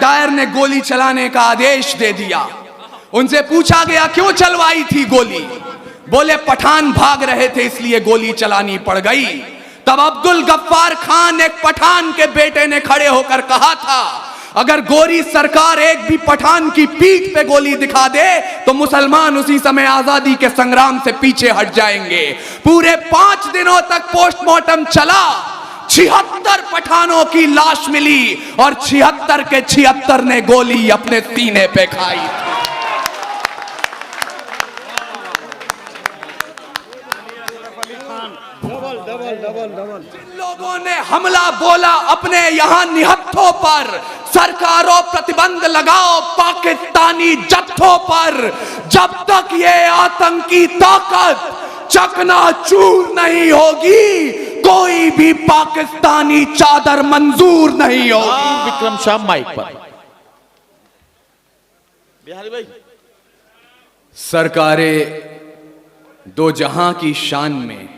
Dyer ने गोली चलाने का आदेश दे दिया। उनसे पूछा गया क्यों चलवाई थी गोली, बोले पठान भाग रहे थे इसलिए गोली चलानी पड़ गई। तब अब्दुल गफ्फार खान एक पठान के बेटे ने खड़े होकर कहा था, अगर गोरी सरकार एक भी पठान की पीठ पे गोली दिखा दे तो मुसलमान उसी समय आजादी के संग्राम से पीछे हट जाएंगे। पूरे 5 दिनों तक पोस्टमार्टम चला, 76 पठानों की लाश मिली और 76 के 76 ने गोली अपने सीने पे खाई। जिन लोगों ने हमला बोला अपने यहां निहत्थों पर, सरकारों प्रतिबंध लगाओ पाकिस्तानी जत्थों पर, जब तक ये आतंकी ताकत चकनाचूर नहीं होगी कोई भी पाकिस्तानी चादर मंजूर नहीं होगी। विक्रम शाह माइक पर। बिहारी भाई, सरकारें दो जहां की शान में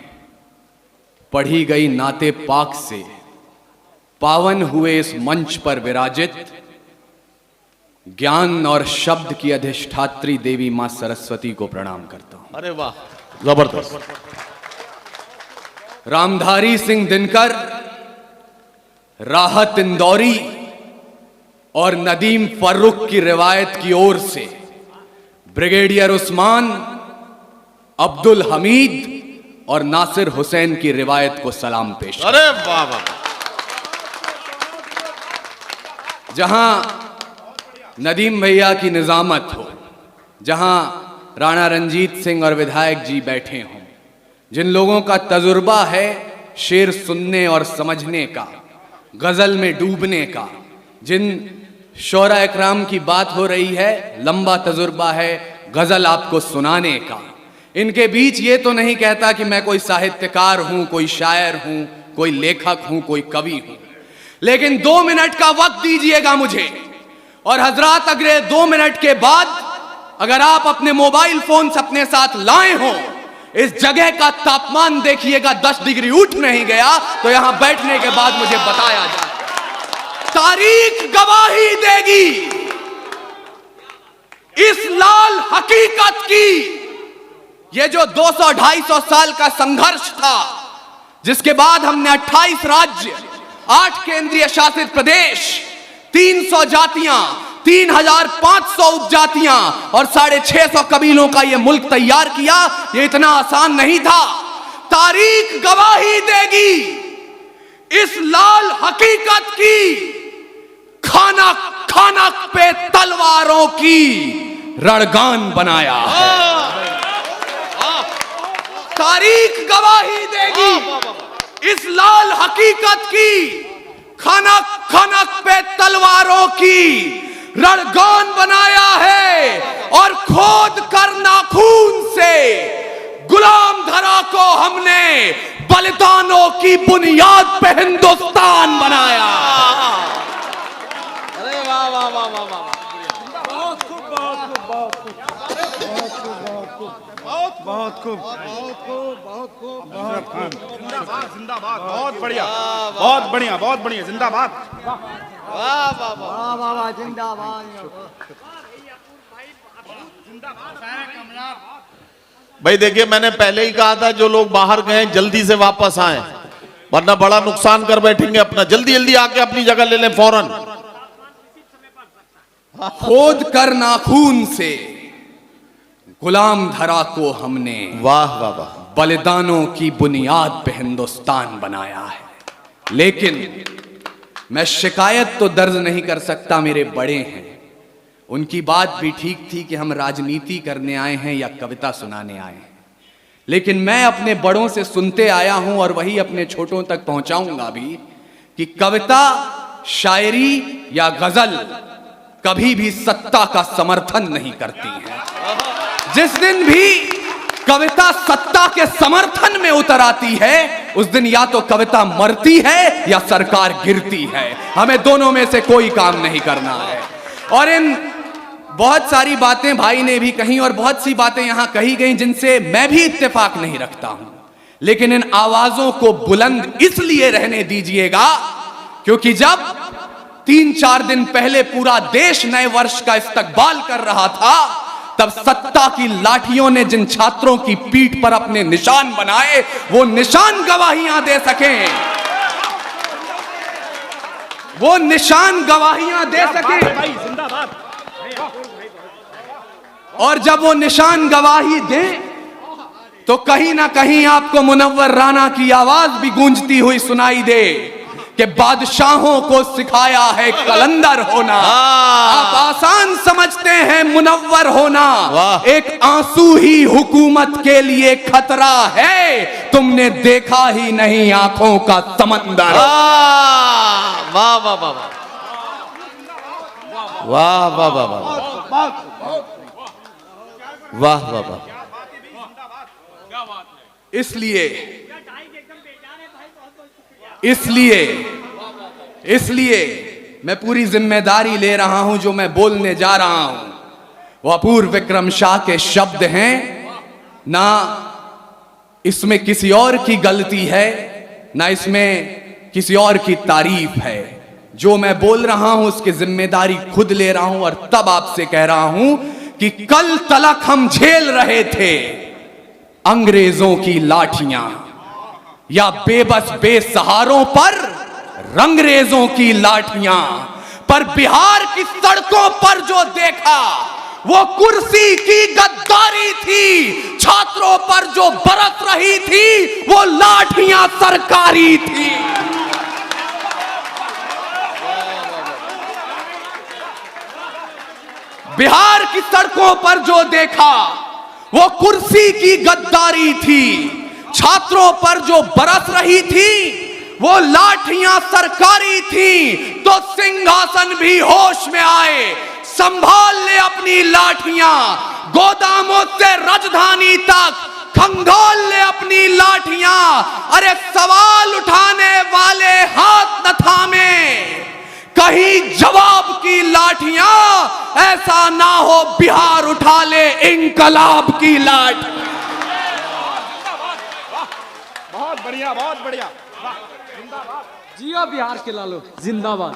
पढ़ी गई नाते पाक से पावन हुए इस मंच पर विराजित ज्ञान और शब्द की अधिष्ठात्री देवी मां सरस्वती को प्रणाम करता हूं। अरे वाह, जबरदस्त। रामधारी सिंह दिनकर, राहत इंदौरी और नदीम फर्रुख की रिवायत की ओर से ब्रिगेडियर उस्मान, अब्दुल हमीद और नासिर हुसैन की रिवायत को सलाम पेश। अरे वाह वाह। जहां नदीम भैया की निजामत हो, जहां राणा रंजीत सिंह और विधायक जी बैठे हों, जिन लोगों का तजुर्बा है शेर सुनने और समझने का, गजल में डूबने का, जिन शोरा इकराम की बात हो रही है, लंबा तजुर्बा है गजल आपको सुनाने का, इनके बीच ये तो नहीं कहता कि मैं कोई साहित्यकार हूं, कोई शायर हूं, कोई लेखक हूं, कोई कवि हूं, लेकिन 2 मिनट का वक्त दीजिएगा मुझे। और हजरात, अगले 2 मिनट के बाद अगर आप अपने मोबाइल फोन अपने साथ लाए हो, इस जगह का तापमान देखिएगा 10 डिग्री उठ नहीं गया तो यहां बैठने के बाद मुझे बताया जाए। तारीख गवाही देगी इस लाल हकीकत की, ये जो 200-250 साल का संघर्ष था, जिसके बाद हमने 28 राज्य, 8 केंद्रीय शासित प्रदेश, 300 जातियां, 3500 उपजातियां और 650 कबीलों का यह मुल्क तैयार किया, ये इतना आसान नहीं था। तारीख गवाही देगी इस लाल हकीकत की, खानक खानक पे तलवारों की रणगान बनाया है। तारीख गवाही देगी इस लाल हकीकत की, खनक खनक पे तलवारों की रणगान बनाया है और खोद कर नाखून से गुलाम धरा को हमने बलिदानों की बुनियाद पे हिंदुस्तान बनाया। अरे वाह वाह वाह वाह वाह, बहुत खूब, बहुत खूब, बहुत खूब, बहुत खूब, बहुत खूब, बहुत खूब। जिंदाबाद, जिंदाबाद, बहुत बढ़िया, बहुत बढ़िया, बहुत बढ़िया, जिंदाबाद। वाह वाह वाह वाह वाह, जिंदाबाद। भाई देखिए, मैंने पहले ही कहा था जो लोग बाहर गए जल्दी से वापस आए, वरना बड़ा नुकसान कर बैठेंगे अपना। जल्दी जल्दी आके अपनी जगह ले लें फौरन। खोद कर नाखून से गुलाम धरा को हमने वाह वाह वाह, बलिदानों की बुनियाद पे हिंदुस्तान बनाया है। लेकिन मैं शिकायत तो दर्ज नहीं कर सकता, मेरे बड़े हैं, उनकी बात भी ठीक थी कि हम राजनीति करने आए हैं या कविता सुनाने आए हैं, लेकिन मैं अपने बड़ों से सुनते आया हूं और वही अपने छोटों तक पहुंचाऊंगा भी कि कविता, शायरी या गजल कभी भी सत्ता का समर्थन नहीं करती है। जिस दिन भी कविता सत्ता के समर्थन में उतर आती है, उस दिन या तो कविता मरती है या सरकार गिरती है। हमें दोनों में से कोई काम नहीं करना है। और इन बहुत सारी बातें भाई ने भी कही और बहुत सी बातें यहां कही गई जिनसे मैं भी इत्तेफाक नहीं रखता हूं, लेकिन इन आवाजों को बुलंद इसलिए रहने दीजिएगा क्योंकि जब 3-4 दिन पहले पूरा देश नए वर्ष का इस्तकबाल कर रहा था, तब सत्ता की लाठियों ने जिन छात्रों की पीठ पर अपने निशान बनाए, वो निशान गवाहियां दे सकें, वो निशान गवाहियां दे सकें। जिंदाबाद। और जब वो निशान गवाही दें तो कहीं ना कहीं आपको मुनव्वर राना की आवाज भी गूंजती हुई सुनाई दे कि बादशाहों को सिखाया है कलंदर होना। आप आसान समझते हैं मुनव्वर होना, एक आंसू ही हुकूमत के लिए खतरा है, तुमने देखा ही नहीं आंखों का समंदर। वाह वाह वाह वाह वाह वाह वाह वाह वाह वाह। इसलिए मैं पूरी जिम्मेदारी ले रहा हूं जो मैं बोलने जा रहा हूं। वो अपूर्व विक्रम शाह के शब्द हैं, ना इसमें किसी और की गलती है, ना इसमें किसी और की तारीफ है। जो मैं बोल रहा हूं उसकी जिम्मेदारी खुद ले रहा हूं और तब आपसे कह रहा हूं कि कल तलक हम झेल रहे थे अंग्रेजों की लाठियां, या बेबस बेसहारों पर रंगरेजों की लाठियां, पर बिहार की सड़कों पर जो देखा वो कुर्सी की गद्दारी थी, छात्रों पर जो बरस रही थी वो लाठियां सरकारी थी। बिहार की सड़कों पर जो देखा वो कुर्सी की गद्दारी थी, छात्रों पर जो बरस रही थी वो लाठियां सरकारी थी। तो सिंहासन भी होश में आए, संभाल ले अपनी लाठियां, गोदामों से राजधानी तक खंगाल ले अपनी लाठियां। अरे सवाल उठाने वाले हाथ न थामे, कहीं जवाब की लाठियां, ऐसा ना हो बिहार उठा ले इंकलाब की लाठ। बहुत बढ़िया, बहुत बढ़िया। जियो बिहार के लालो, जिंदाबाद।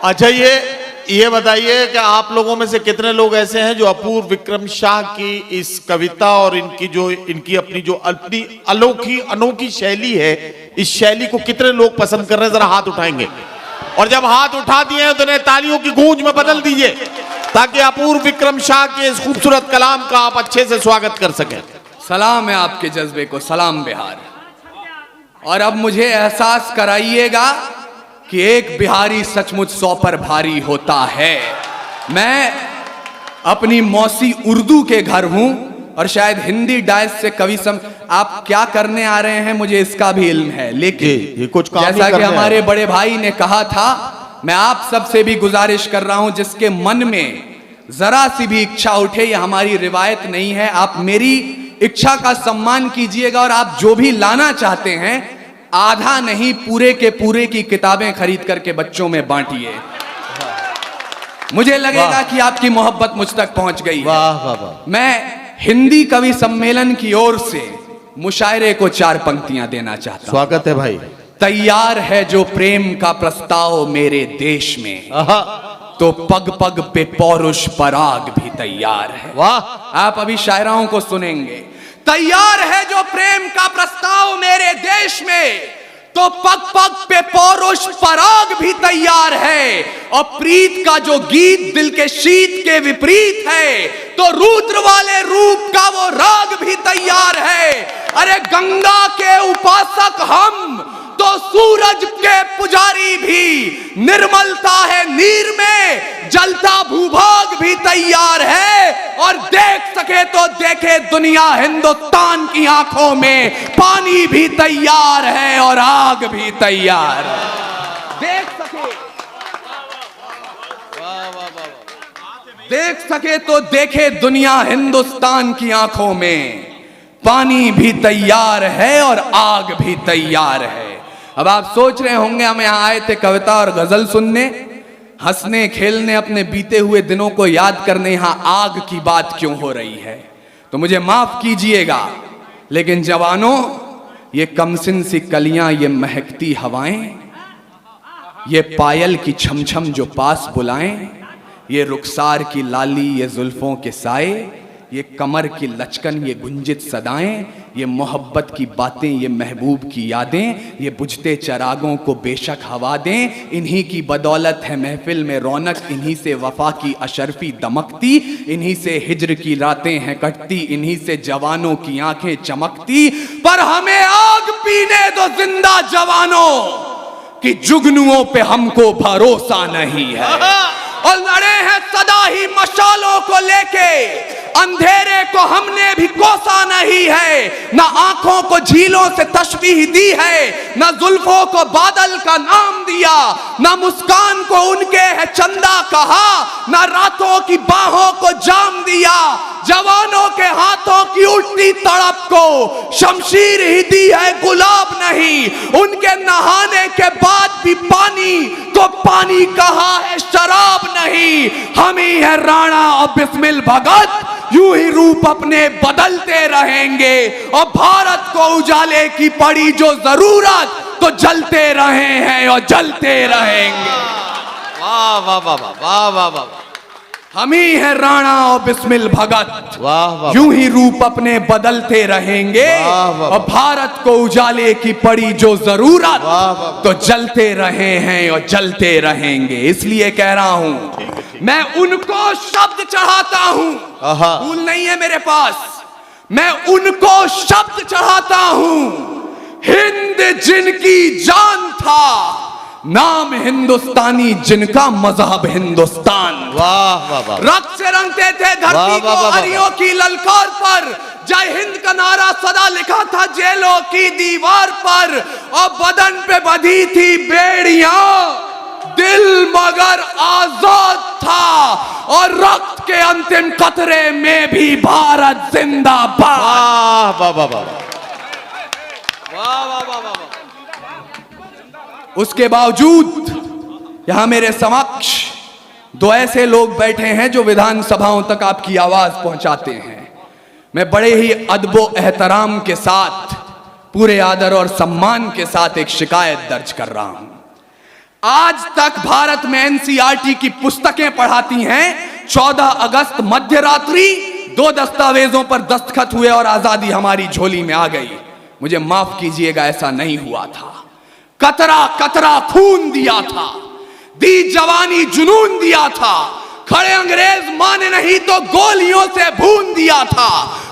अच्छा, ये बताइए कि आप लोगों में से कितने लोग ऐसे हैं जो अपूर्व विक्रम शाह की इस कविता और इनकी अपनी अनोखी शैली है, इस शैली को कितने लोग पसंद कर रहे हैं? जरा हाथ उठाएंगे, और जब हाथ उठा दिए हैं तो इन्हें तालियों की गूंज में बदल दीजिए ताकि अपूर्व विक्रम शाह के इस खूबसूरत कलाम का आप अच्छे से स्वागत कर सकें। सलाम है आपके जज्बे को, सलाम बिहार। और अब मुझे एहसास कराइएगा कि एक बिहारी सचमुच 100 पर भारी होता है। मैं अपनी मौसी उर्दू के घर हूं और शायद हिंदी डायस से कवि आप क्या करने आ रहे हैं मुझे इसका भी इल्म है, लेकिन ये कुछ काम जैसा कि हमारे बड़े भाई ने कहा था, मैं आप सबसे भी गुजारिश कर रहा हूं जिसके मन में जरा सी भी इच्छा उठे, यह हमारी रिवायत नहीं है, आप मेरी इच्छा का सम्मान कीजिएगा और आप जो भी लाना चाहते हैं आधा नहीं पूरे के पूरे की किताबें खरीद करके बच्चों में बांटिए। मुझे लगेगा कि आपकी मोहब्बत मुझ तक पहुंच गई है। वाह वाह वाह। मैं हिंदी कवि सम्मेलन की ओर से मुशायरे को 4 पंक्तियां देना चाहता हूं। स्वागत है भाई। तैयार है जो प्रेम का प्रस्ताव मेरे देश में, तो पग पग पे पौरुष पराग भी तैयार है। वाह। आप अभी शायराओं को सुनेंगे। तैयार है जो प्रेम का प्रस्ताव मेरे देश में, तो पग पग पे पौरुष पराग भी तैयार है। और प्रीत का जो गीत दिल के शीत के विपरीत है, तो रुद्र वाले रूप का वो राग भी तैयार है। अरे गंगा के उपासक हम, तो सूरज के पुजारी भी, निर्मलता है नीर में, जलता भूभाग भी तैयार है। और देख सके तो देखे दुनिया हिंदुस्तान की आंखों में, पानी भी तैयार है और आग भी तैयार है। देख सके तो देखे दुनिया हिंदुस्तान की आंखों में, पानी भी तैयार है और आग भी तैयार है। अब आप सोच रहे होंगे हम यहां आए थे कविता और गजल सुनने, हंसने खेलने, अपने बीते हुए दिनों को याद करने, यहां आग की बात क्यों हो रही है? तो मुझे माफ कीजिएगा, लेकिन जवानों, ये कमसिन सी कलियां, ये महकती हवाएं, ये पायल की छमछम जो पास बुलाएं, ये रुखसार की लाली, ये जुल्फों के साए, ये कमर की लचकन, ये गुंजित सदाएं, ये मोहब्बत की बातें, ये महबूब की यादें, ये बुझते चरागों को बेशक हवा दें। इन्हीं की बदौलत है महफिल में रौनक, इन्हीं से वफा की अशरफी दमकती, इन्हीं से हिज्र की रातें हैं कटती, इन्हीं से जवानों की आंखें चमकती। पर हमें आग पीने दो जिंदा जवानों, कि जुगनुओं पे हमको भरोसा नहीं है। और लड़े हैं सदा ही मशालों को लेके, अंधेरे को हमने भी कोसा नहीं है। ना आंखों को झीलों से तशबीह दी है, ना जुल्फों को बादल का नाम दिया, ना मुस्कान को उनके है चंदा कहा, ना रातों की बाहों को जाम दिया। जवानों के हाथों की उठती तड़प को शमशीर ही दी है, गुलाब नहीं। उनके नहाने के बाद भी पानी को पानी कहा है, शराब नहीं। हम ही है राणा और बिस्मिल भगत, यूं ही रूप अपने बदलते रहेंगे। और भारत को उजाले की पड़ी जो जरूरत, तो जलते रहे हैं और जलते रहेंगे। वाह वाह वाह वाह वाह वाह। हम ही है राणा और बिस्मिल भगत, वाह वाह। यूं ही रूप अपने बदलते रहेंगे। वाह वाह। और भारत को उजाले की पड़ी जो जरूरत, वाह वाह। तो जलते रहे हैं और जलते रहेंगे। इसलिए कह रहा हूं, मैं उनको शब्द चढ़ाता हूं, भूल नहीं है मेरे पास। मैं उनको शब्द चढ़ाता हूं, हिंद जिनकी जान था, नाम हिंदुस्तानी जिनका मजहब हिंदुस्तान। वाह वाह वाह। रक्त से रंगते थे धरती वाह, को वाह, वाह, हरियों की ललकार पर, जय हिंद का नारा सदा लिखा था जेलों की दीवार पर। और बदन पे बंधी थी बेड़ियां, दिल मगर आजाद था। और रक्त के अंतिम कतरे में भी भारत जिंदाबाद। वाह वाह वाह वाह वाह वाह वाह वाह। उसके बावजूद यहां मेरे समक्ष दो ऐसे लोग बैठे हैं जो विधानसभाओं तक आपकी आवाज पहुंचाते हैं। मैं बड़े ही अदबो एहतराम के साथ, पूरे आदर और सम्मान के साथ एक शिकायत दर्ज कर रहा हूं। आज तक भारत में एनसीईआरटी की पुस्तकें पढ़ाती हैं। 14 अगस्त मध्य रात्रि 2 दस्तावेजों पर दस्तखत हुए और आजादी हमारी झोली में आ गई। मुझे माफ कीजिएगा, ऐसा नहीं हुआ था। कतरा कतरा खून दिया था, दी जवानी जुनून दिया था। खड़े अंग्रेज माने नहीं तो गोलियों से भून दिया था।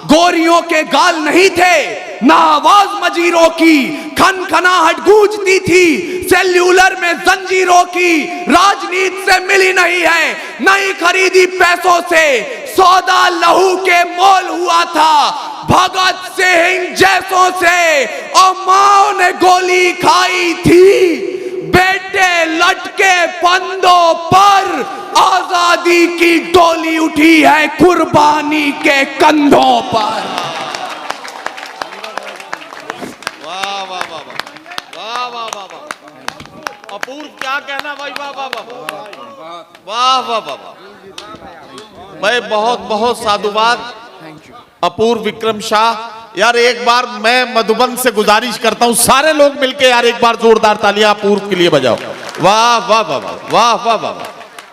गोरियों के गाल नहीं थे, ना आवाज मजीरों की, खनखनाहट गूंजती थी सेल्यूलर में जंजीरों की। राजनीति से मिली नहीं है, नहीं खरीदी पैसों से, सौदा लहू के मोल हुआ था भगत सिंह जैसों से। और मां ने गोली खाई थी, बेटे लटके फंदों पर। आजादी की डोली उठी है कुर्बानी के कंधों पर। वाह वाह वाह वाह वाह वाह वाह। अपूर्व, क्या कहना भाई। वाह वाह वाह वाह वाह वाह वाह। भाई बहुत बहुत साधुवाद अपूर्व विक्रम शाह। यार एक बार मैं मधुबन से गुजारिश करता हूं, सारे लोग मिलके यार एक बार जोरदार तालियां अपूर्व के लिए बजाओ। वाह वाह वाह वाह वाह वाह वाह।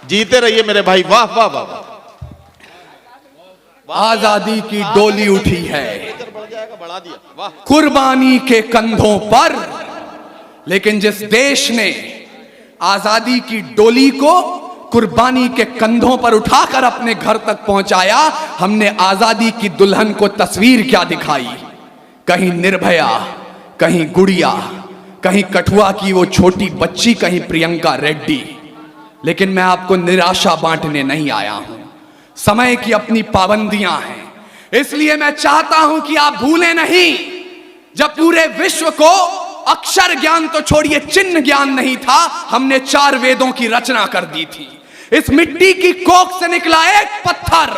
जीते रहिए मेरे भाई। वाह वाह वाह वाह। आजादी की डोली उठी है बढ़ा दिया। वाह। कुर्बानी के कंधों पर। लेकिन जिस देश ने आजादी की डोली को कुर्बानी के कंधों पर उठाकर अपने घर तक पहुंचाया, हमने आजादी की दुल्हन को तस्वीर क्या दिखाई। कहीं निर्भया, कहीं गुड़िया, कहीं कठुआ की वो छोटी बच्ची, कहीं प्रियंका रेड्डी। लेकिन मैं आपको निराशा बांटने नहीं आया हूं। समय की अपनी पाबंदियां हैं, इसलिए मैं चाहता हूं कि आप भूलें नहीं, जब पूरे विश्व को अक्षर ज्ञान तो छोड़िए, चिन्ह ज्ञान नहीं था, हमने 4 वेदों की रचना कर दी थी। इस मिट्टी की कोख से निकला एक पत्थर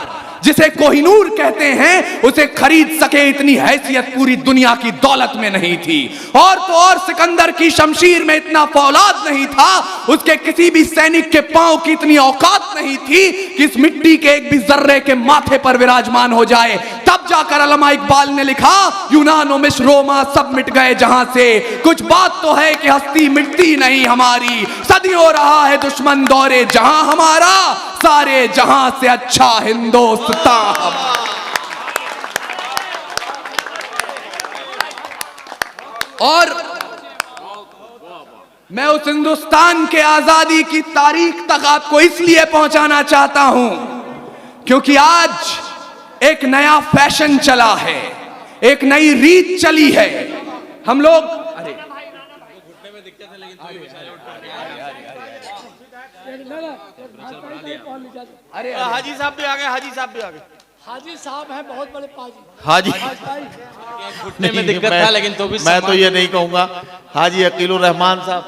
जिसे कोहिनूर कहते हैं, उसे खरीद सके इतनी हैसियत पूरी दुनिया की दौलत में नहीं थी। और तो और सिकंदर की शमशीर में इतना फौलाद नहीं था, उसके किसी भी सैनिक के पांव की इतनी औकात नहीं थी कि इस मिट्टी के एक भी जर्रे के माथे पर विराजमान हो जाए। तब जाकर अल्लामा इकबाल ने लिखा, यूनान और मिस्र रोमा सब मिट गए जहां से, कुछ बात तो है कि हस्ती मिटती नहीं हमारी, सदियों रहा है दुश्मन दौरे जहां हमारा, सारे जहां से अच्छा हिंदुस्तान हमारा। और मैं उस हिंदुस्तान के आजादी की तारीख तक आपको इसलिए पहुंचाना चाहता हूं क्योंकि आज एक नया फैशन चला है, एक नई रीत चली है। हम लोग अरे हाजी साहब भी आ गए, हाजी साहब भी आ गए। हाजी साहब हैं बहुत बड़े पाजी। हाजी घुटने में दिक्कत था लेकिन तो भी मैं तो ये नहीं कहूंगा। हाजी अकीलुर रहमान साहब,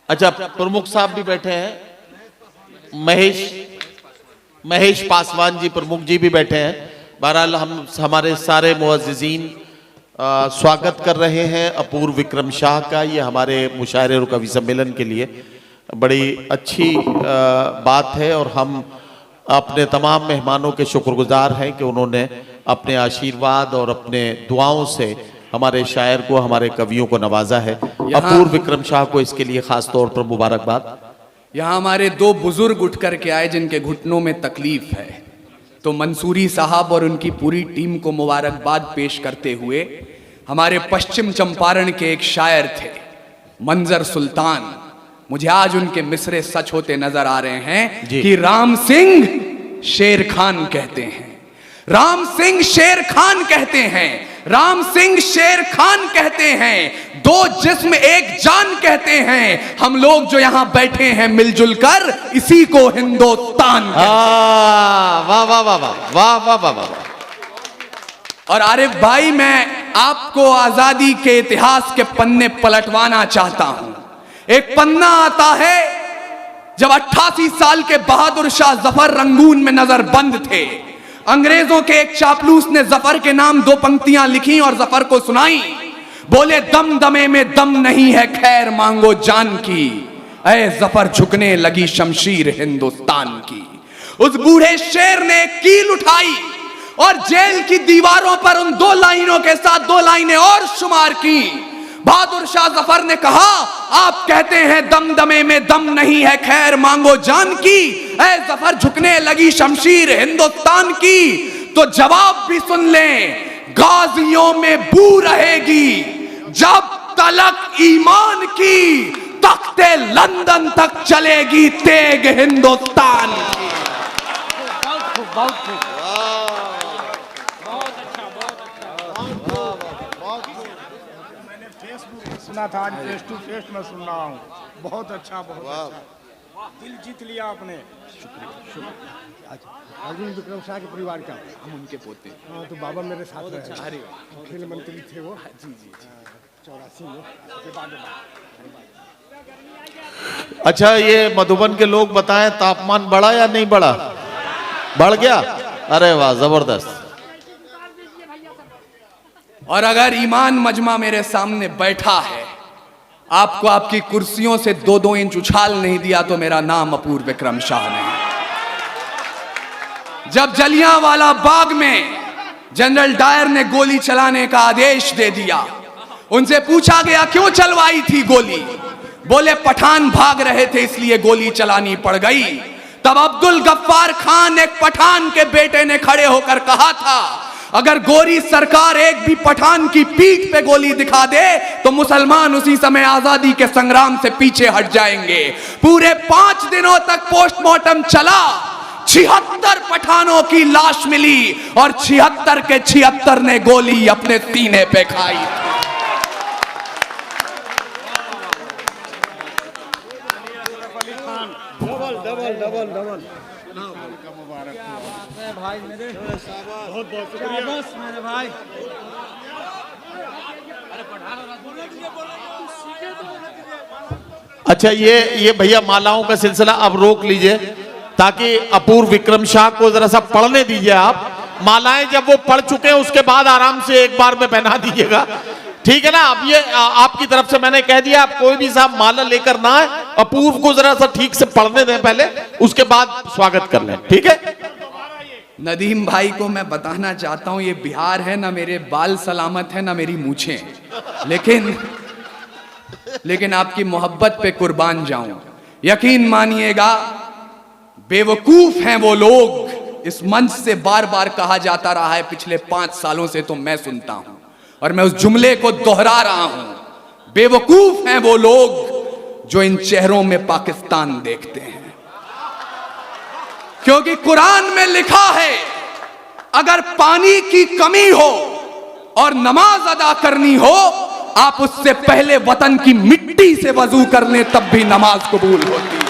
अच्छा प्रमुख साहब भी बैठे हैं, महेश पासवान जी प्रमुख जी भी बैठे हैं। बहरहाल हम हमारे सारे मुअज़्ज़िज़ीन स्वागत कर रहे हैं अपूर्व विक्रम शाह का। ये हमारे मुशायरे और कवि सम्मेलन के लिए बड़ी अच्छी बात है और हम अपने तमाम मेहमानों के शुक्रगुजार हैं कि उन्होंने अपने आशीर्वाद और अपने दुआओं से हमारे शायर को, हमारे कवियों को नवाजा है। अपूर्व विक्रम शाह को इसके लिए खास तौर पर मुबारकबाद। यहाँ हमारे दो बुजुर्ग उठ करके आए जिनके घुटनों में तकलीफ है, तो मंसूरी साहब और उनकी पूरी टीम को मुबारकबाद पेश करते हुए हमारे पश्चिम चंपारण के एक शायर थे मंजर सुल्तान, मुझे आज उनके मिसरे सच होते नजर आ रहे हैं कि राम सिंह शेर खान कहते हैं, राम सिंह शेर खान कहते हैं, राम सिंह शेर खान कहते हैं, दो जिस्म एक जान कहते हैं, हम लोग जो यहां बैठे हैं मिलजुल कर इसी को हिंदुस्तान कहते हैं। वाह वाह वाह वाह वाह वाह वाह। और आरिफ भाई, मैं आपको आजादी के इतिहास के पन्ने पलटवाना चाहता हूं। एक पन्ना आता है जब 88 साल के बहादुर शाह जफर रंगून में नजरबंद थे, अंग्रेजों के एक चापलूस ने जफर के नाम दो पंक्तियां लिखी और जफर को सुनाई। बोले, दम दमे में दम नहीं है, खैर मांगो जान की, ऐ जफर झुकने लगी शमशीर हिंदुस्तान की। उस बूढ़े शेर ने कील उठाई और जेल की दीवारों पर उन दो लाइनों के साथ दो लाइनें और शुमार की। बहादुर शाह जफर ने कहा, आप कहते हैं दमदमे में दम नहीं है, खैर मांगो जान की, ऐ जफर झुकने लगी शमशीर हिंदुस्तान की। तो जवाब भी सुन लें, गाजियों में बू रहेगी जब तलक ईमान की, तख्ते लंदन तक चलेगी तेग हिंदुस्तान की। बहुत खूब। सुना था, आज फेस टू फेस में सुन रहा हूँ। बहुत अच्छा, बहुत अच्छा, दिल जीत लिया आपने। शुक्रिया। अर्जुन विक्रम शाह के परिवार का हम उनके पोते। हाँ, तो बाबा मेरे साथ रहे, खेल मंत्री थे वो। जी जी 84 में उसके बाद। अच्छा, ये मधुबन के लोग बताएं, तापमान बढ़ा या नहीं बढ़ा? बढ़ गया? अरे वाह, जबरदस्त। और अगर ईमान मजमा मेरे सामने बैठा है, आपको आपकी कुर्सियों से 2-2 इंच उछाल नहीं दिया तो मेरा नाम अपूर्व विक्रम शाह नहीं। जब जलियांवाला बाग में जनरल डायर ने गोली चलाने का आदेश दे दिया, उनसे पूछा गया क्यों चलवाई थी गोली, बोले पठान भाग रहे थे इसलिए गोली चलानी पड़ गई। तब अब्दुल गफ्फार खान एक पठान के बेटे ने खड़े होकर कहा था, अगर गोरी सरकार एक भी पठान की पीठ पे गोली दिखा दे तो मुसलमान उसी समय आजादी के संग्राम से पीछे हट जाएंगे। पूरे 5 दिनों तक पोस्टमार्टम चला, 76 पठानों की लाश मिली और 76 के 76 ने गोली अपने सीने पे खाई। भाई मेरे बहुत बहुत शुक्रिया मेरे भाई। अच्छा, ये भैया मालाओं का सिलसिला अब रोक लीजिए, ताकि अपूर्व विक्रम शाह को जरा सा पढ़ने दीजिए आप। मालाएं जब वो पढ़ चुके हैं उसके बाद आराम से एक बार में पहना दीजिएगा, ठीक है ना। अब ये आपकी तरफ से मैंने कह दिया, आप कोई भी साहब माला लेकर ना आए, अपूर्व को जरा सा ठीक से पढ़ने दें पहले, उसके बाद स्वागत कर लें, ठीक है। नदीम भाई को मैं बताना चाहता हूं, ये बिहार है, ना मेरे बाल सलामत है ना मेरी मूछें, लेकिन आपकी मोहब्बत पे कुर्बान जाऊं। यकीन मानिएगा, बेवकूफ हैं वो लोग, इस मंच से बार बार कहा जाता रहा है पिछले 5 सालों से, तो मैं सुनता हूं और मैं उस जुमले को दोहरा रहा हूं। बेवकूफ हैं वो लोग जो इन चेहरों में पाकिस्तान देखते हैं, क्योंकि कुरान में लिखा है अगर पानी की कमी हो और नमाज अदा करनी हो, आप उससे पहले वतन की मिट्टी से वजू कर लें, तब भी नमाज कबूल होती है।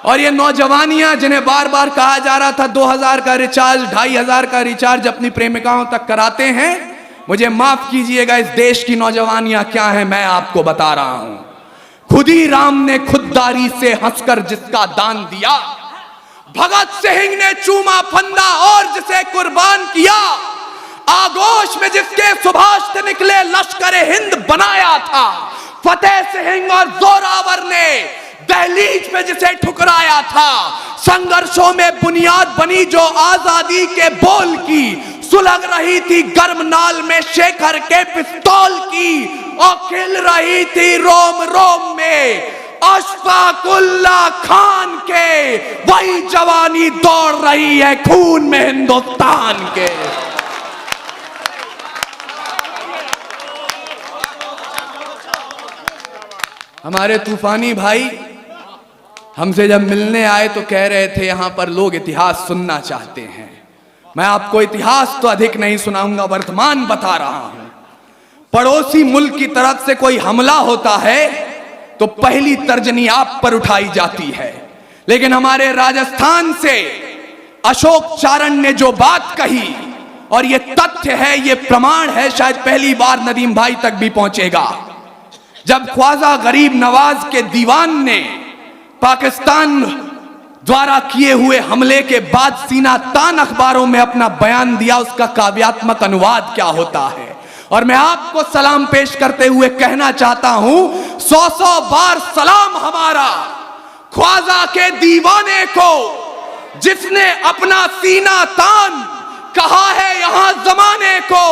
और ये नौजवानियां जिन्हें बार बार कहा जा रहा था 2000 का रिचार्ज, 2500 का रिचार्ज अपनी प्रेमिकाओं तक कराते हैं, मुझे माफ कीजिएगा, इस देश की नौजवानियां क्या है मैं आपको बता रहा हूं। खुदी राम ने खुददारी से हंसकर जिसका दान दिया, भगत सिंह ने चूमा फंदा और जिसे कुर्बान किया, आगोश में जिसके सुभाष से निकले लश्कर हिंद बनाया था, फतेह सिंह और जोरावर ने दहलीज पे जिसे ठुकराया था, संघर्षों में बुनियाद बनी जो आजादी के बोल की, सुलग रही थी गर्म नाल में शेखर के पिस्तौल की, और खिल रही थी रोम रोम में अशफाकुल्ला खान के, वही जवानी दौड़ रही है खून में हिंदुस्तान के। हमारे तूफानी भाई हमसे जब मिलने आए तो कह रहे थे यहां पर लोग इतिहास सुनना चाहते हैं। मैं आपको इतिहास तो अधिक नहीं सुनाऊंगा, वर्तमान बता रहा हूं। पड़ोसी मुल्क की तरफ से कोई हमला होता है तो पहली तर्जनी आप पर उठाई जाती है, लेकिन हमारे राजस्थान से अशोक चारण ने जो बात कही, और ये तथ्य है, ये प्रमाण है, शायद पहली बार नदीम भाई तक भी पहुंचेगा। जब ख्वाजा गरीब नवाज के दीवान ने पाकिस्तान द्वारा किए हुए हमले के बाद सीना तान अखबारों में अपना बयान दिया, उसका काव्यात्मक अनुवाद क्या होता है, और मैं आपको सलाम पेश करते हुए कहना चाहता हूं, 100 बार सलाम हमारा ख्वाजा के दीवाने को, जिसने अपना सीना तान कहा है यहां जमाने को,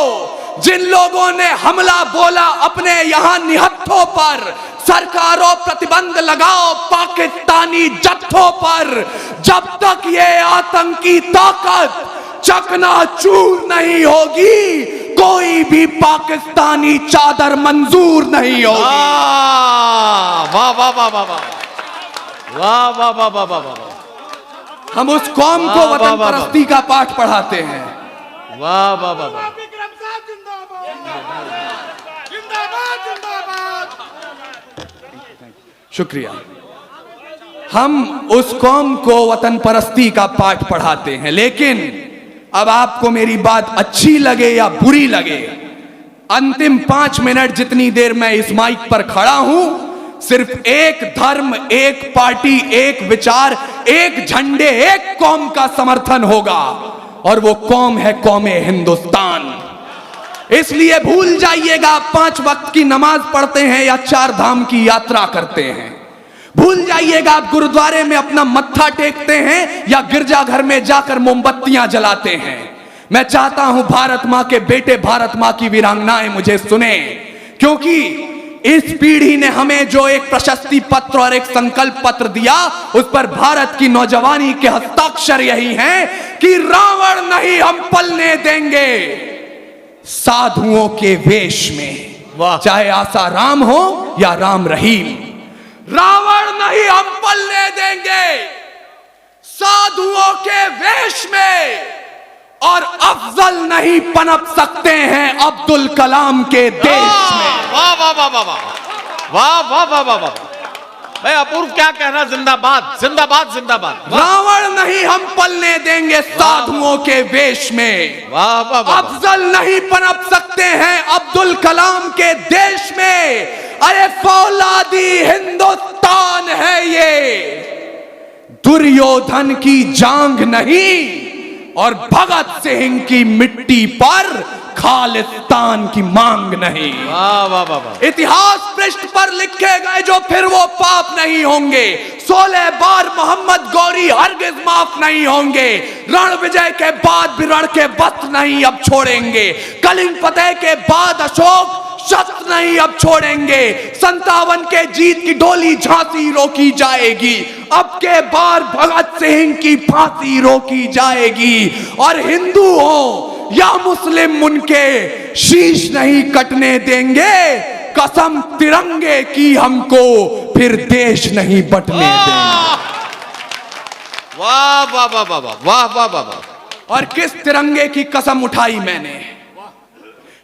जिन लोगों ने हमला बोला अपने यहां निहत्थों पर, सरकारों प्रतिबंध लगाओ पाकिस्तानी जत्थों पर, जब तक ये आतंकी ताकत चकनाचूर नहीं होगी, कोई भी पाकिस्तानी चादर मंजूर नहीं होगी। वाह वाह वाह वाह वाह वाह वाह वाह वाह। हम उस कौम को वतन परस्ती का पाठ पढ़ाते हैं। वाह वाह वाह वाह। शुक्रिया। हम उस कौम को वतन परस्ती का पाठ पढ़ाते हैं, लेकिन अब आपको मेरी बात अच्छी लगे या बुरी लगे, अंतिम 5 मिनट जितनी देर मैं इस माइक पर खड़ा हूं, सिर्फ एक धर्म, एक पार्टी, एक विचार, एक झंडे, एक कौम का समर्थन होगा, और वो कौम है कौमे हिंदुस्तान। इसलिए भूल जाइएगा 5 वक्त की नमाज पढ़ते हैं या 4 धाम की यात्रा करते हैं, भूल जाइएगा आप गुरुद्वारे में अपना मत्था टेकते हैं या गिरजाघर में जाकर मोमबत्तियां जलाते हैं। मैं चाहता हूं भारत मां के बेटे, भारत मां की वीरांगनाएं मुझे सुने, क्योंकि इस पीढ़ी ने हमें जो एक प्रशस्ति पत्र और एक संकल्प पत्र दिया, उस पर भारत की नौजवानी के हस्ताक्षर यही हैं कि रावण नहीं हम पलने देंगे साधुओं के वेश में, चाहे आसाराम हो या राम रहीम। रावण नहीं हम पलने देंगे साधुओं के वेश में, और अफजल नहीं पनप सकते हैं अब्दुल कलाम के देश में। वाह वाह वाह वाह वाह वाह वाह वाह वाह। भाई अपूर्व क्या कहना, जिंदाबाद जिंदाबाद जिंदाबाद। रावण नहीं हम पलने देंगे साधुओं के वेश में, वाह वाह वाह। अफजल नहीं पनप सकते हैं अब्दुल कलाम के देश में, अरे फौलादी हिंदुस्तान है ये, दुर्योधन की जांग नहीं और भगत सिंह की मिट्टी पर खालिस्तान की मांग नहीं। वाह वाह वाह वाह। इतिहास पृष्ठ पर लिखे गए जो फिर वो पाप नहीं होंगे। 16 बार मोहम्मद गौरी हरगिज माफ नहीं होंगे। रण विजय के बाद भी रण के वस्त्र नहीं अब छोड़ेंगे। कलिंग फतेह के बाद अशोक शस्त्र नहीं अब छोड़ेंगे। 57 के जीत की डोली झांसी रोकी जाएगी। अब के बार भगत सिंह की फांसी रोकी जाएगी। और हिंदू हो या मुस्लिम उनके शीश नहीं कटने देंगे। कसम तिरंगे की हमको फिर देश नहीं बटने देंगे। वाह वाह वाह वाह वाह वाह वाह वाह। और किस तिरंगे की कसम उठाई मैंने?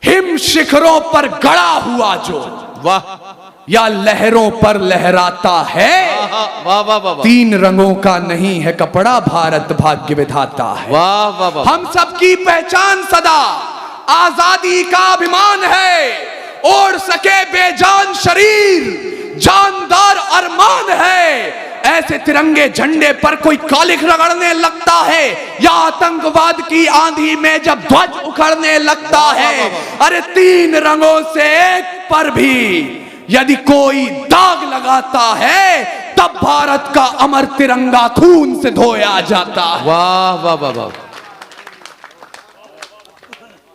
हिम शिखरों पर गड़ा हुआ जो, वाह या लहरों पर लहराता है। वाह वाह वाह। 3 रंगों का नहीं है कपड़ा, भारत भाग्य विधाता है। वाह वाह वाह। हम सबकी पहचान सदा आजादी का अभिमान है। ओढ़ सके बेजान शरीर जानदार अरमान है। ऐसे तिरंगे झंडे पर कोई कालिख रगड़ने लगता है या आतंकवाद की आंधी में जब ध्वज उखड़ने लगता है। अरे 3 रंगों से एक पर भी यदि कोई दाग लगाता है तब भारत का अमर तिरंगा खून से धोया जाता है। वाह वाह वाह वाह।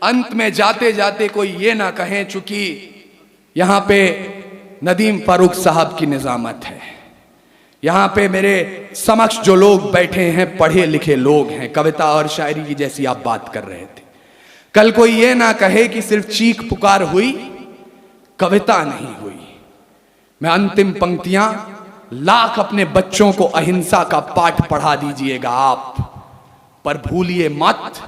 अंत में जाते जाते कोई ये ना कहें, चूंकि यहां पे नदीम फारूक साहब की निजामत है, यहां पे मेरे समक्ष जो लोग बैठे हैं पढ़े लिखे लोग हैं, कविता और शायरी की जैसी आप बात कर रहे थे। कल कोई ये ना कहे कि सिर्फ चीख पुकार हुई, कविता नहीं हुई। मैं अंतिम पंक्तियां लाख अपने बच्चों को अहिंसा का पाठ पढ़ा दीजिएगा आप, पर भूलिए मत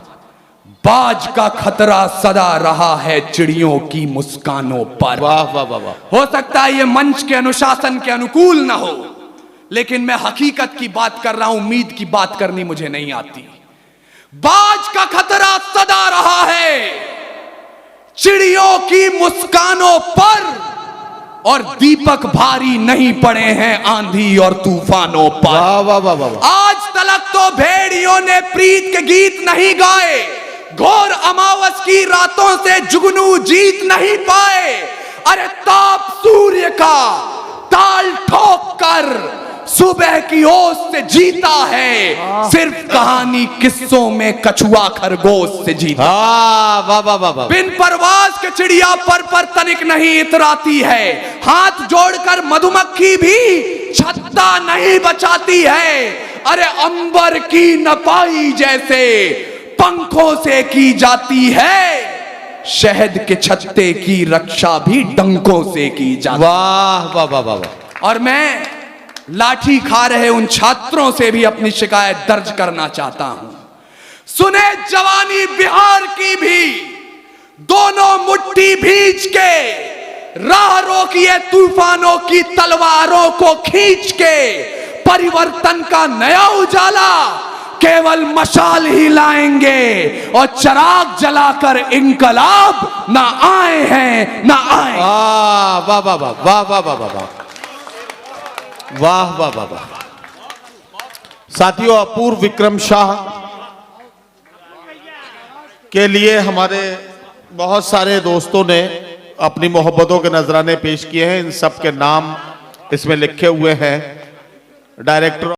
बाज का खतरा सदा रहा है चिड़ियों की मुस्कानों पर। वाह वाह वाह वाह। हो सकता है ये मंच के अनुशासन के अनुकूल ना हो, लेकिन मैं हकीकत की बात कर रहा हूं, उम्मीद की बात करनी मुझे नहीं आती। बाज का खतरा सदा रहा है चिड़ियों की मुस्कानों पर, और दीपक भारी नहीं पड़े हैं आंधी और तूफानों पर। वाह वाह वाह वाह। आज तलक तो भेड़ियों ने प्रीत के गीत नहीं गाए, घोर अमावस की रातों से जुगनू जीत नहीं पाए। अरे ताप सूर्य का ताल ठोक कर सुबह की ओस से जीता है, सिर्फ कहानी किस्सों में कछुआ खरगोश से जीता। वाह वाह वाह वाह। बिन परवाज के चिड़िया पर तनिक नहीं इतराती है, हाथ जोड़कर मधुमक्खी भी छत्ता नहीं बचाती है। अरे अंबर की नपाई जैसे पंखों से की जाती है, शहद के छत्ते की रक्षा भी डंकों से की जाती। वाह वाह वाह वाह। और मैं लाठी खा रहे उन छात्रों से भी अपनी शिकायत दर्ज करना चाहता हूं। सुने जवानी बिहार की भी, दोनों मुट्ठी भींच के राह रोकिए तूफानों की तलवारों को खींच के। परिवर्तन का नया उजाला केवल मशाल ही लाएंगे, और चिराग जलाकर इनकलाब ना आए हैं ना आए। वाह वाह वाह वाह वाह वाह वाह वाह वाह वाह वाह वाह। साथियों, अपूर्व विक्रम शाह के लिए हमारे बहुत सारे दोस्तों ने अपनी मोहब्बतों के नजराने पेश किए हैं। इन सब के नाम इसमें लिखे हुए हैं। डायरेक्टर